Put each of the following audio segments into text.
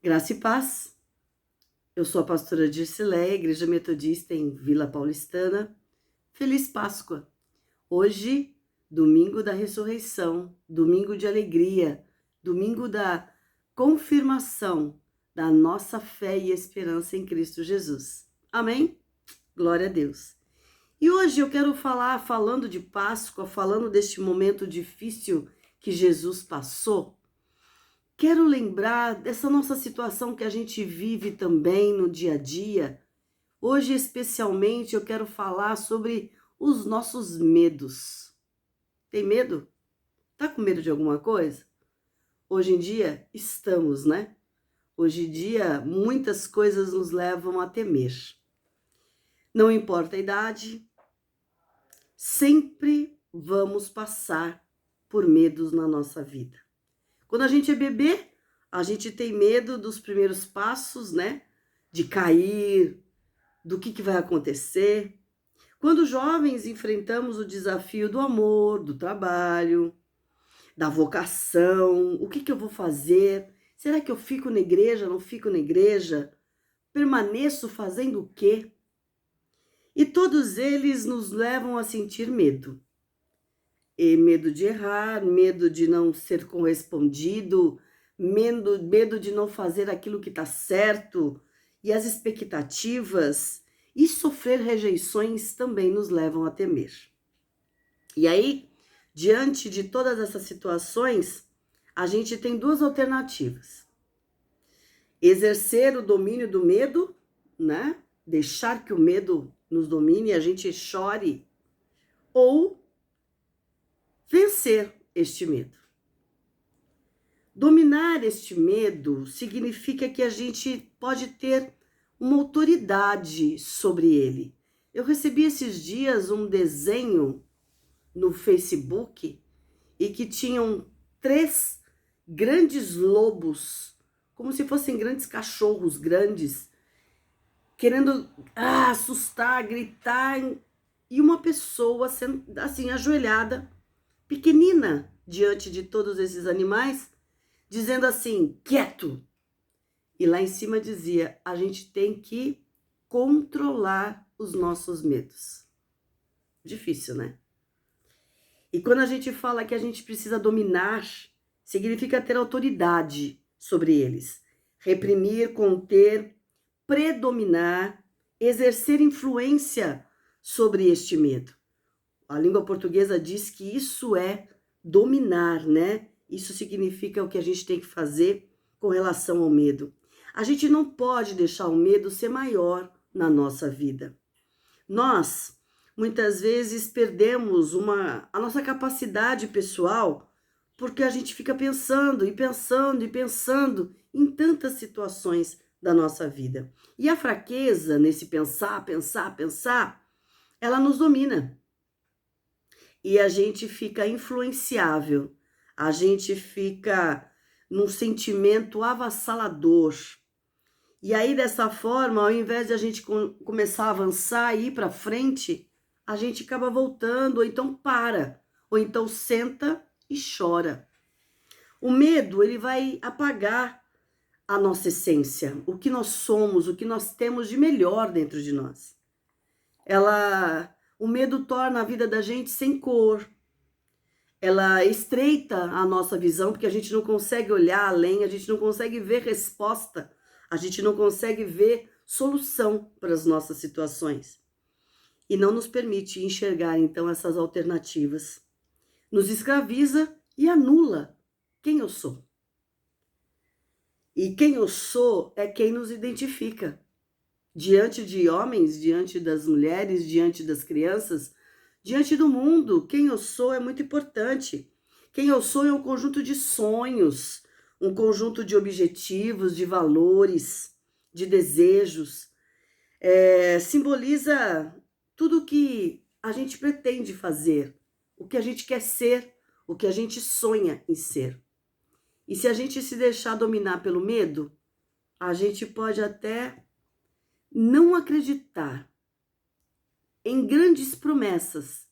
Graça e paz. Eu sou a pastora Dircileia, Igreja Metodista em Vila Paulistana. Feliz Páscoa! Hoje, domingo da ressurreição, domingo de alegria, domingo da confirmação da nossa fé e esperança em Cristo Jesus. Amém? Glória a Deus. E hoje eu quero falando de Páscoa, falando deste momento difícil que Jesus passou. Quero lembrar dessa nossa situação que a gente vive também no dia a dia. Hoje, especialmente, eu quero falar sobre os nossos medos. Tem medo? Tá com medo de alguma coisa? Hoje em dia, estamos, né? Hoje em dia, muitas coisas nos levam a temer. Não importa a idade, sempre vamos passar por medos na nossa vida. Quando a gente é bebê, a gente tem medo dos primeiros passos, né? De cair, do que vai acontecer. Quando jovens, enfrentamos o desafio do amor, do trabalho, da vocação. O que eu vou fazer? Será que eu fico na igreja, não fico na igreja? Permaneço fazendo o quê? E todos eles nos levam a sentir medo. E medo de errar, medo de não ser correspondido, medo de não fazer aquilo que está certo, e as expectativas e sofrer rejeições também nos levam a temer. E aí, diante de todas essas situações, a gente tem duas alternativas. Exercer o domínio do medo, né? Deixar que o medo nos domine e a gente chore, ou vencer este medo. Dominar este medo significa que a gente pode ter uma autoridade sobre ele. Eu recebi esses dias um desenho no Facebook e que tinham 3 grandes lobos, como se fossem grandes cachorros grandes, querendo assustar, gritar, e uma pessoa assim ajoelhada, pequenina, diante de todos esses animais, dizendo assim, quieto. E lá em cima dizia, a gente tem que controlar os nossos medos. Difícil, né? E quando a gente fala que a gente precisa dominar, significa ter autoridade sobre eles. Reprimir, conter, predominar, exercer influência sobre este medo. A língua portuguesa diz que isso é dominar, né? Isso significa o que a gente tem que fazer com relação ao medo. A gente não pode deixar o medo ser maior na nossa vida. Nós, muitas vezes, perdemos a nossa capacidade pessoal porque a gente fica pensando e pensando e pensando em tantas situações da nossa vida. E a fraqueza nesse pensar, ela nos domina. E a gente fica influenciável, a gente fica num sentimento avassalador. E aí, dessa forma, ao invés de a gente começar a avançar e ir para frente, a gente acaba voltando, ou então para, ou então senta e chora. O medo, ele vai apagar a nossa essência, o que nós somos, o que nós temos de melhor dentro de nós. O medo torna a vida da gente sem cor. Ela estreita a nossa visão, porque a gente não consegue olhar além, a gente não consegue ver resposta, a gente não consegue ver solução para as nossas situações. E não nos permite enxergar, então, essas alternativas. Nos escraviza e anula quem eu sou. E quem eu sou é quem nos identifica. Diante de homens, diante das mulheres, diante das crianças, diante do mundo, quem eu sou é muito importante. Quem eu sou é um conjunto de sonhos, um conjunto de objetivos, de valores, de desejos. Simboliza tudo o que a gente pretende fazer, o que a gente quer ser, o que a gente sonha em ser. E se a gente se deixar dominar pelo medo, a gente pode até não acreditar em grandes promessas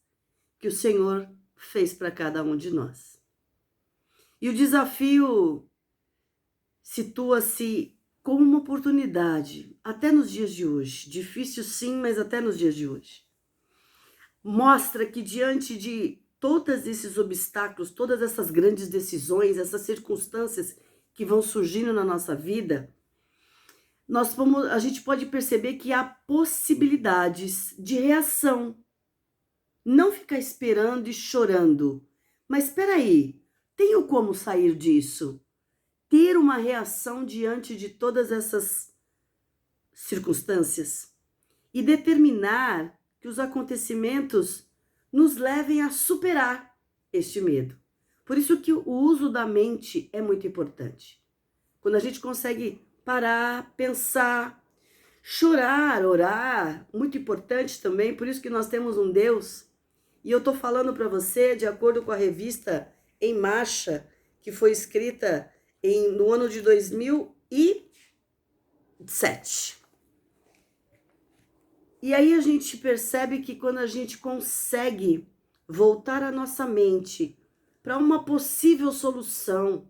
que o Senhor fez para cada um de nós. E o desafio situa-se oportunidade, até nos dias de hoje, difícil sim, mas até nos dias de hoje, mostra que diante de todos esses obstáculos, todas essas grandes decisões, essas circunstâncias que vão surgindo na nossa vida, a gente pode perceber que há possibilidades de reação. Não ficar esperando e chorando. Mas espera aí, tenho como sair disso? Ter uma reação diante de todas essas circunstâncias e determinar que os acontecimentos nos levem a superar este medo. Por isso que o uso da mente é muito importante. Quando a gente consegue parar, pensar, chorar, orar, muito importante também, por isso que nós temos um Deus. E eu estou falando para você de acordo com a revista Em Marcha, que foi escrita no ano de 2007. E aí a gente percebe que quando a gente consegue voltar a nossa mente para uma possível solução,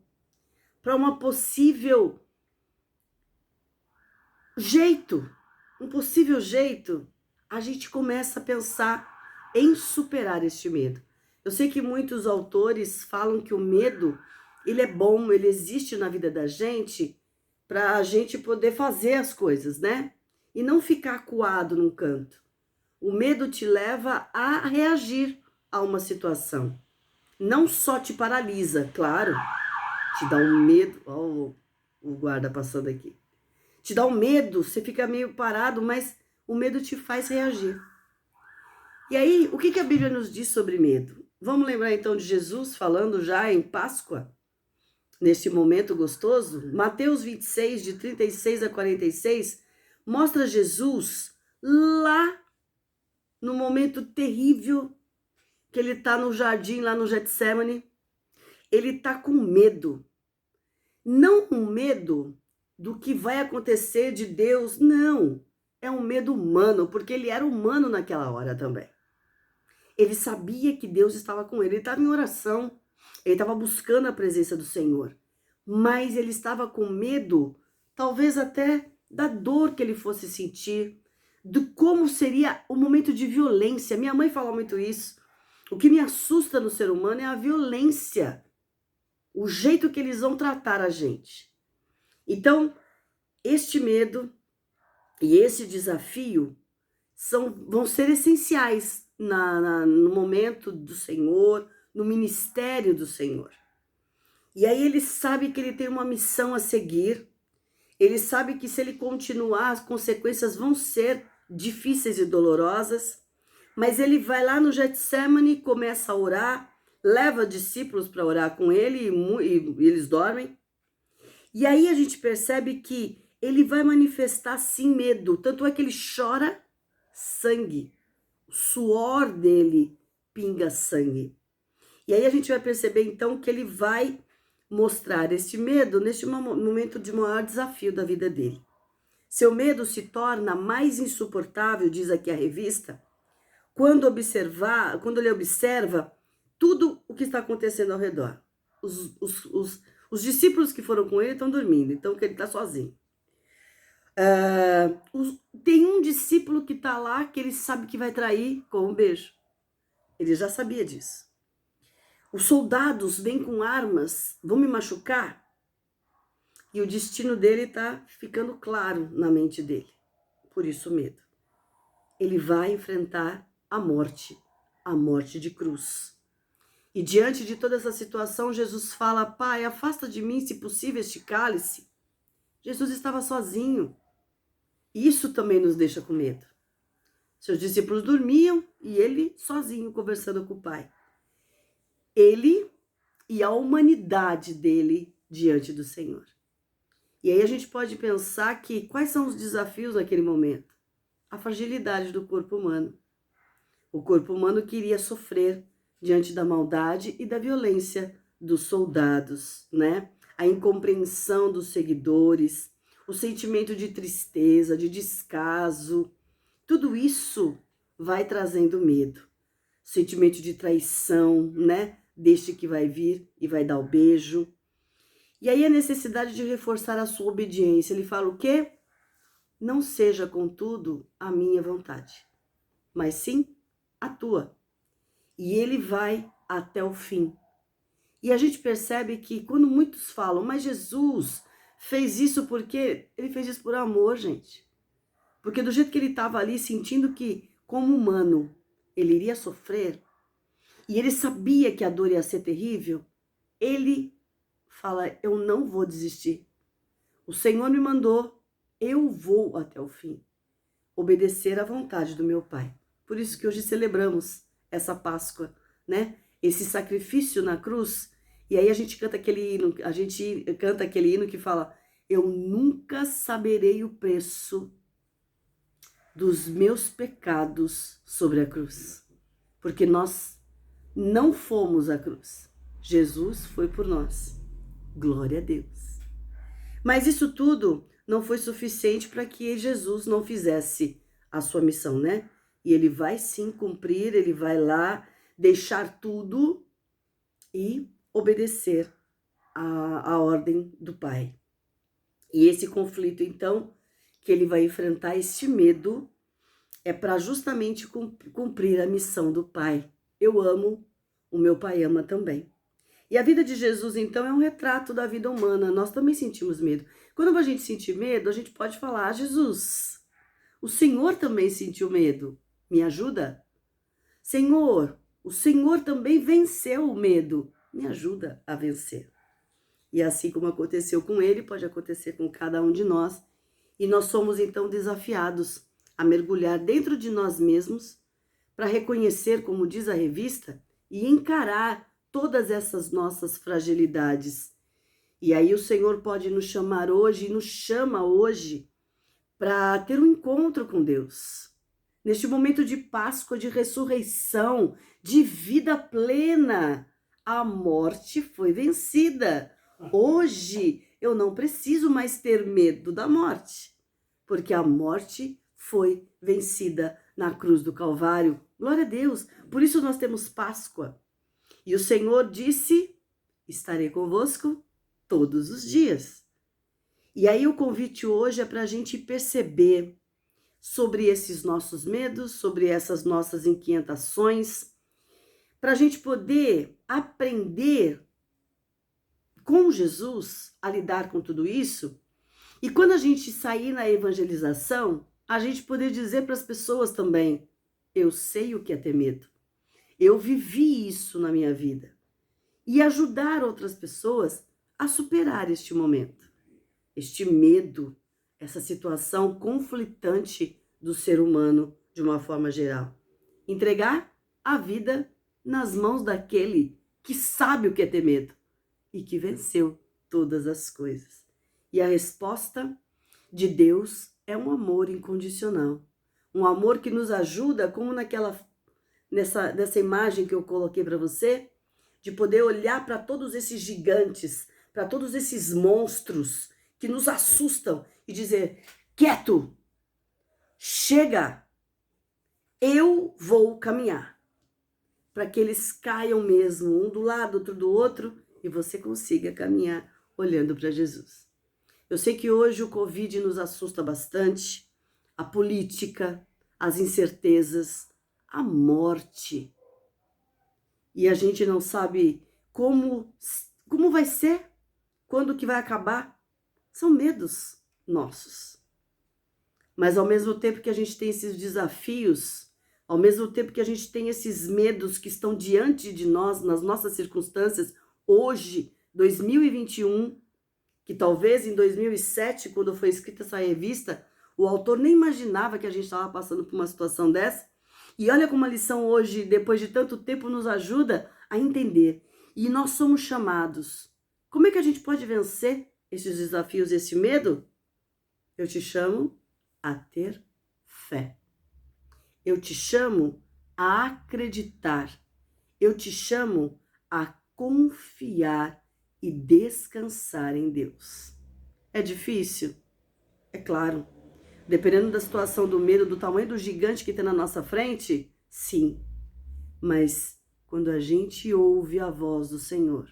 para uma possível jeito, a gente começa a pensar em superar este medo. Eu sei que muitos autores falam que o medo, ele é bom, ele existe na vida da gente para a gente poder fazer as coisas, né? E não ficar acuado num canto. O medo te leva a reagir a uma situação. Não só te paralisa, claro, te dá um medo. Ó, o guarda passando aqui. Te dá um medo, você fica meio parado, mas o medo te faz reagir. E aí, o que a Bíblia nos diz sobre medo? Vamos lembrar então de Jesus falando já em Páscoa, neste momento gostoso? Mateus 26, de 36 a 46, mostra Jesus lá no momento terrível que ele está no jardim, lá no Getsemane. Ele está com medo. Não um medo do que vai acontecer de Deus, não. É um medo humano, porque ele era humano naquela hora também. Ele sabia que Deus estava com ele estava em oração, ele estava buscando a presença do Senhor, mas ele estava com medo, talvez até da dor que ele fosse sentir, de como seria o momento de violência. Minha mãe fala muito isso. O que me assusta no ser humano é a violência, o jeito que eles vão tratar a gente. Então, este medo e esse desafio vão ser essenciais no momento do Senhor, no ministério do Senhor. E aí ele sabe que ele tem uma missão a seguir, ele sabe que se ele continuar, as consequências vão ser difíceis e dolorosas, mas ele vai lá no Getsemane, começa a orar, leva discípulos para orar com ele e eles dormem. E aí a gente percebe que ele vai manifestar sim medo, tanto é que ele chora sangue. O suor dele pinga sangue. E aí a gente vai perceber então que ele vai mostrar este medo neste momento de maior desafio da vida dele. Seu medo se torna mais insuportável, diz aqui a revista, quando ele observa tudo o que está acontecendo ao redor. Os discípulos que foram com ele estão dormindo, então que ele está sozinho. Tem um discípulo que está lá que ele sabe que vai trair com um beijo. Ele já sabia disso. Os soldados vêm com armas, vão me machucar. E o destino dele está ficando claro na mente dele. Por isso o medo. Ele vai enfrentar a morte de cruz. E diante de toda essa situação, Jesus fala: Pai, afasta de mim, se possível, este cálice. Jesus estava sozinho. Isso também nos deixa com medo. Seus discípulos dormiam e ele sozinho conversando com o Pai. Ele e a humanidade dele diante do Senhor. E aí a gente pode pensar que quais são os desafios naquele momento? A fragilidade do corpo humano. O corpo humano que iria sofrer diante da maldade e da violência dos soldados, né? A incompreensão dos seguidores, o sentimento de tristeza, de descaso, tudo isso vai trazendo medo. Sentimento de traição, né? Deste que vai vir e vai dar o beijo. E aí a necessidade de reforçar a sua obediência. Ele fala o quê? Não seja, contudo, a minha vontade, mas sim a tua. E ele vai até o fim. E a gente percebe que quando muitos falam, mas Jesus fez isso porque ele fez isso por amor, gente. Porque do jeito que ele estava ali, sentindo que, como humano, ele iria sofrer, e ele sabia que a dor ia ser terrível, ele fala, eu não vou desistir. O Senhor me mandou, eu vou até o fim, obedecer à vontade do meu Pai. Por isso que hoje celebramos essa Páscoa, né? Esse sacrifício na cruz. E aí a gente canta aquele hino que fala, eu nunca saberei o preço dos meus pecados sobre a cruz. Porque nós não fomos à cruz. Jesus foi por nós. Glória a Deus. Mas isso tudo não foi suficiente para que Jesus não fizesse a sua missão, né? E ele vai sim cumprir, ele vai lá deixar tudo e obedecer a ordem do Pai. E esse conflito, então, que ele vai enfrentar, este medo, é para justamente cumprir a missão do Pai. Eu amo, o meu Pai ama também. E a vida de Jesus, então, é um retrato da vida humana. Nós também sentimos medo. Quando a gente sentir medo, a gente pode falar, Jesus, o Senhor também sentiu medo. Me ajuda? Senhor, o Senhor também venceu o medo. Me ajuda a vencer. E assim como aconteceu com ele, pode acontecer com cada um de nós. E nós somos, então, desafiados a mergulhar dentro de nós mesmos para reconhecer, como diz a revista, e encarar todas essas nossas fragilidades. E aí o Senhor pode nos chamar hoje, e nos chama hoje, para ter um encontro com Deus. Neste momento de Páscoa, de ressurreição, de vida plena, a morte foi vencida. Hoje eu não preciso mais ter medo da morte, porque a morte foi vencida na cruz do Calvário. Glória a Deus. Por isso nós temos Páscoa. E o Senhor disse, estarei convosco todos os dias. E aí o convite hoje é para a gente perceber sobre esses nossos medos, sobre essas nossas inquietações, para a gente poder aprender com Jesus a lidar com tudo isso. E quando a gente sair na evangelização, a gente poder dizer para as pessoas também, eu sei o que é ter medo. Eu vivi isso na minha vida. E ajudar outras pessoas a superar este momento, este medo, essa situação conflitante do ser humano de uma forma geral. Entregar a vida nas mãos daquele que sabe o que é ter medo e que venceu todas as coisas. E a resposta de Deus é um amor incondicional. Um amor que nos ajuda, como nessa imagem que eu coloquei para você, de poder olhar para todos esses gigantes, para todos esses monstros que nos assustam e dizer, quieto, chega, eu vou caminhar, para que eles caiam mesmo, um do lado, outro do outro, e você consiga caminhar olhando para Jesus. Eu sei que hoje o Covid nos assusta bastante, a política, as incertezas, a morte. E a gente não sabe como vai ser, quando que vai acabar. São medos nossos. Mas ao mesmo tempo que a gente tem esses desafios, ao mesmo tempo que a gente tem esses medos que estão diante de nós, nas nossas circunstâncias, hoje, 2021, que talvez em 2007, quando foi escrita essa revista, o autor nem imaginava que a gente estava passando por uma situação dessa. E olha como a lição hoje, depois de tanto tempo, nos ajuda a entender. E nós somos chamados. Como é que a gente pode vencer esses desafios, esse medo? Eu te chamo a ter fé. Eu te chamo a acreditar. Eu te chamo a confiar e descansar em Deus. É difícil? É claro. Dependendo da situação do medo, do tamanho do gigante que tem na nossa frente, sim. Mas quando a gente ouve a voz do Senhor,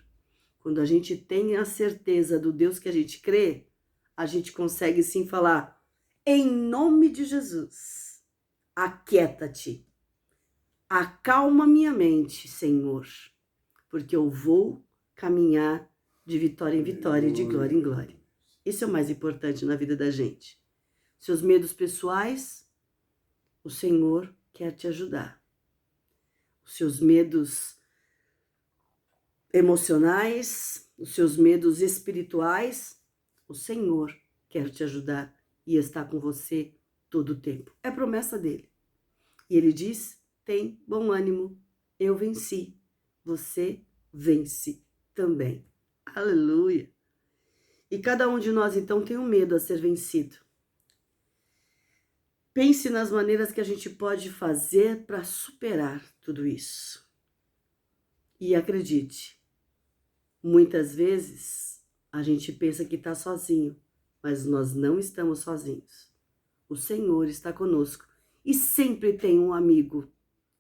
Quando a gente tem a certeza do Deus que a gente crê, a gente consegue sim falar, em nome de Jesus, aquieta-te, acalma minha mente, Senhor, porque eu vou caminhar de vitória em vitória e de glória em glória. Isso é o mais importante na vida da gente. Seus medos pessoais, o Senhor quer te ajudar. Os seus medos emocionais, os seus medos espirituais, o Senhor quer te ajudar e está com você todo o tempo. É promessa dele. E ele diz, tem bom ânimo, eu venci, você vence também. Aleluia! E cada um de nós, então, tem um medo a ser vencido. Pense nas maneiras que a gente pode fazer para superar tudo isso. E acredite, muitas vezes a gente pensa que está sozinho, mas nós não estamos sozinhos. O Senhor está conosco e sempre tem um amigo,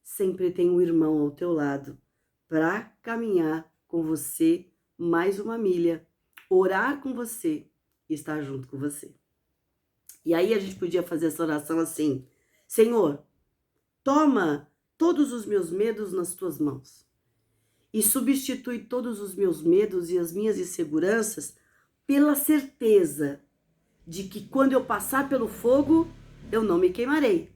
sempre tem um irmão ao teu lado para caminhar com você mais uma milha, orar com você e estar junto com você. E aí a gente podia fazer essa oração assim, Senhor, toma todos os meus medos nas tuas mãos e substitui todos os meus medos e as minhas inseguranças pela certeza de que quando eu passar pelo fogo, eu não me queimarei.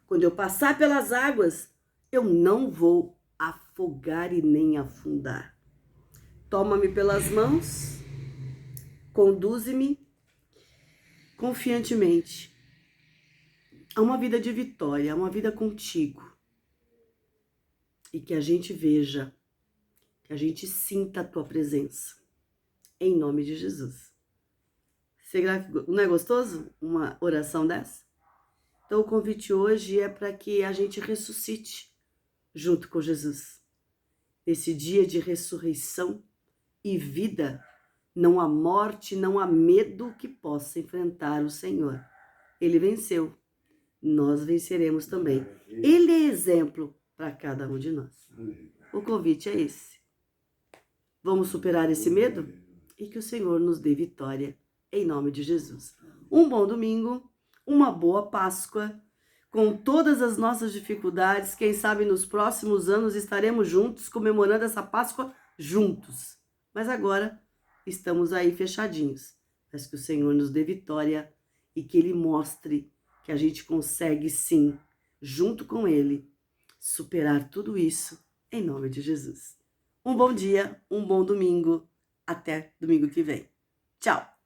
Quando eu passar pelas águas, eu não vou afogar e nem afundar. Toma-me pelas mãos, conduze-me confiantemente a uma vida de vitória, a uma vida contigo. E que a gente veja, que a gente sinta a tua presença. Em nome de Jesus. Será que não é gostoso uma oração dessa? Então o convite hoje é para que a gente ressuscite junto com Jesus. Esse dia de ressurreição e vida, não há morte, não há medo que possa enfrentar o Senhor. Ele venceu, nós venceremos também. Ele é exemplo para cada um de nós. O convite é esse. Vamos superar esse medo? E que o Senhor nos dê vitória, em nome de Jesus. Um bom domingo, uma boa Páscoa, com todas as nossas dificuldades. Quem sabe nos próximos anos estaremos juntos, comemorando essa Páscoa juntos. Mas agora estamos aí fechadinhos. Mas que o Senhor nos dê vitória e que Ele mostre que a gente consegue sim, junto com Ele, superar tudo isso em nome de Jesus. Um bom dia, um bom domingo. Até domingo que vem. Tchau!